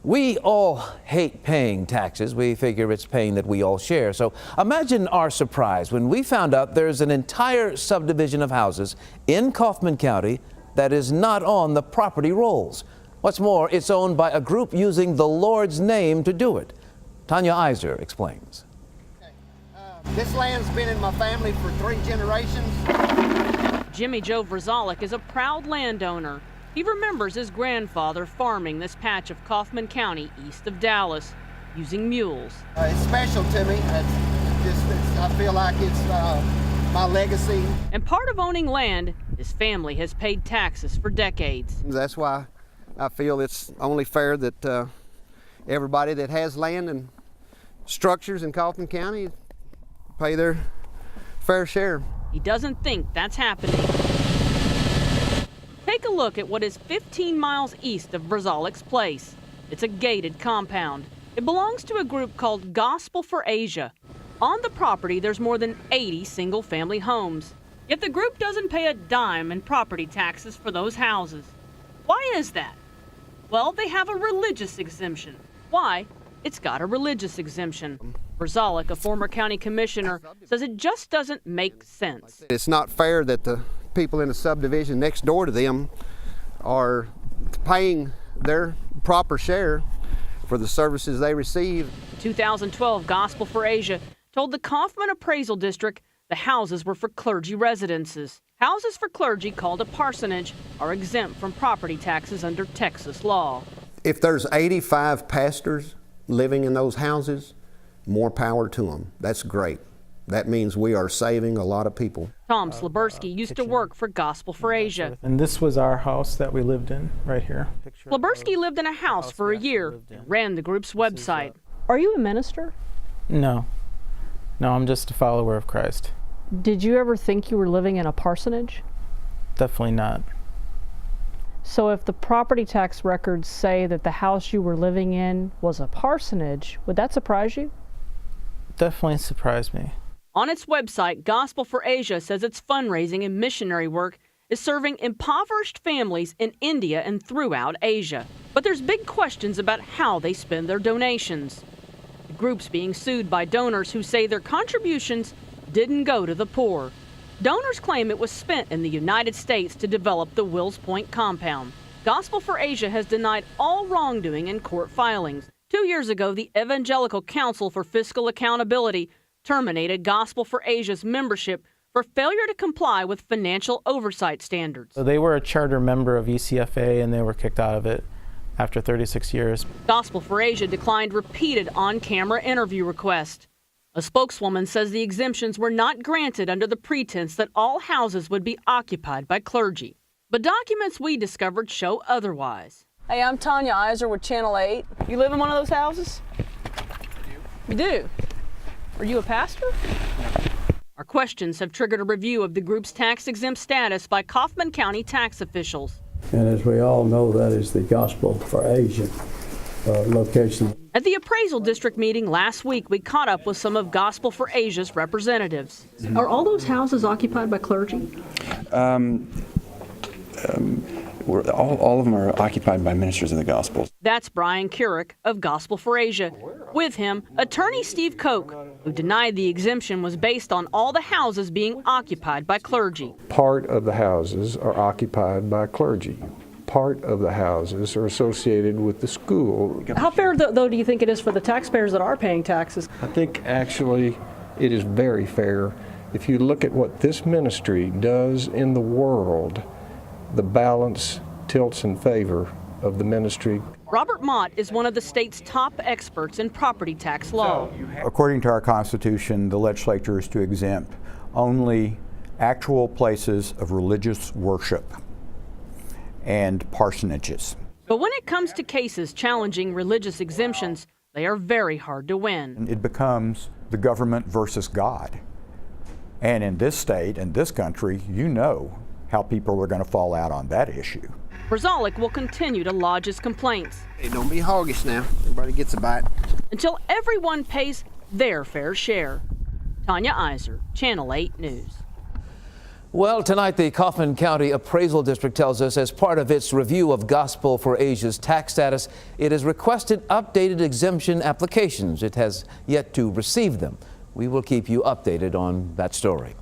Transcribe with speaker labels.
Speaker 1: We all hate paying taxes. We figure it's paying that we all share. So imagine our surprise when we found out there's an entire subdivision of houses in Kaufman County that is not on the property rolls. What's more, it's owned by a group using the Lord's name to do it. Tanya Iser explains.
Speaker 2: This land's been in my family for 3 generations.
Speaker 3: Jimmy Joe Vrzalik is a proud landowner. He remembers his grandfather farming this patch of Kaufman County east of Dallas using mules.
Speaker 2: It's special to me. I feel like it's my legacy.
Speaker 3: And part of owning land, his family has paid taxes for decades.
Speaker 2: That's why I feel it's only fair that everybody that has land and structures in Kaufman County pay their fair share.
Speaker 3: He doesn't think that's happening. Take a look at what is 15 miles east of Vrzalik's place. It's a gated compound. It belongs to a group called Gospel for Asia. On the property, there's more than 80 single-family homes. Yet the group doesn't pay a dime in property taxes for those houses. Why is that? Well, they have a religious exemption. Why? It's got a religious exemption. Vrzalik, a former county commissioner, says it just doesn't make sense.
Speaker 2: It's not fair that the people in the subdivision next door to them are paying their proper share for the services they receive.
Speaker 3: 2012, Gospel for Asia told the Kaufman Appraisal District the houses were for clergy residences. Houses for clergy, called a parsonage, are exempt from property taxes under Texas law.
Speaker 2: If there's 85 pastors living in those houses, more power to them. That's great. That means we are saving a lot of people.
Speaker 3: Tom Slaberski used to work for Gospel for Asia.
Speaker 4: And this was our house that we lived in right here.
Speaker 3: Slaberski lived in a house for a year and ran the group's website. Are you a minister?
Speaker 4: No. No, I'm just a follower of Christ.
Speaker 5: Did you ever think you were living in a parsonage?
Speaker 4: Definitely not.
Speaker 5: So if the property tax records say that the house you were living in was a parsonage, would that surprise you?
Speaker 4: Definitely surprised me.
Speaker 3: On its website, Gospel for Asia says its fundraising and missionary work is serving impoverished families in India and throughout Asia. But there's big questions about how they spend their donations. The group's being sued by donors who say their contributions didn't go to the poor. Donors claim it was spent in the United States to develop the Wills Point compound. Gospel for Asia has denied all wrongdoing in court filings. 2 years ago, the Evangelical Council for Fiscal Accountability terminated Gospel for Asia's membership for failure to comply with financial oversight standards.
Speaker 4: So they were a charter member of ECFA and they were kicked out of it after 36 years.
Speaker 3: Gospel for Asia declined repeated on-camera interview requests. A spokeswoman says the exemptions were not granted under the pretense that all houses would be occupied by clergy. But documents we discovered show otherwise.
Speaker 6: Hey, I'm Tanya Iser with Channel 8. You live in one of those houses? You do? Are you a pastor?
Speaker 3: Our questions have triggered a review of the group's tax-exempt status by Kaufman County tax officials.
Speaker 7: And as we all know, that is the Gospel for Asia location.
Speaker 3: At the appraisal district meeting last week, we caught up with some of Gospel for Asia's representatives.
Speaker 5: Are all those houses occupied by clergy?
Speaker 8: All of them are occupied by ministers of the gospel.
Speaker 3: That's Brian Couric of Gospel for Asia. With him, attorney Steve Koch, who denied the exemption was based on all the houses being occupied by clergy.
Speaker 9: Part of the houses are occupied by clergy. Part of the houses are associated with the school.
Speaker 6: How fair, though, do you think it is for the taxpayers that are paying taxes?
Speaker 9: I think actually it is very fair. If you look at what this ministry does in the world, the balance tilts in favor of the ministry.
Speaker 3: Robert Mott is one of the state's top experts in property tax law.
Speaker 10: According to our Constitution, the legislature is to exempt only actual places of religious worship and parsonages.
Speaker 3: But when it comes to cases challenging religious exemptions, they are very hard to win.
Speaker 10: It becomes the government versus God. And in this state, in this country, you know how people are going to fall out on that issue.
Speaker 3: Vrzalik will continue to lodge his complaints.
Speaker 2: Hey, don't be hoggish now. Everybody gets a bite.
Speaker 3: Until everyone pays their fair share. Tanya Iser, Channel 8 News.
Speaker 1: Well, tonight the Kaufman County Appraisal District tells us as part of its review of Gospel for Asia's tax status, it has requested updated exemption applications. It has yet to receive them. We will keep you updated on that story.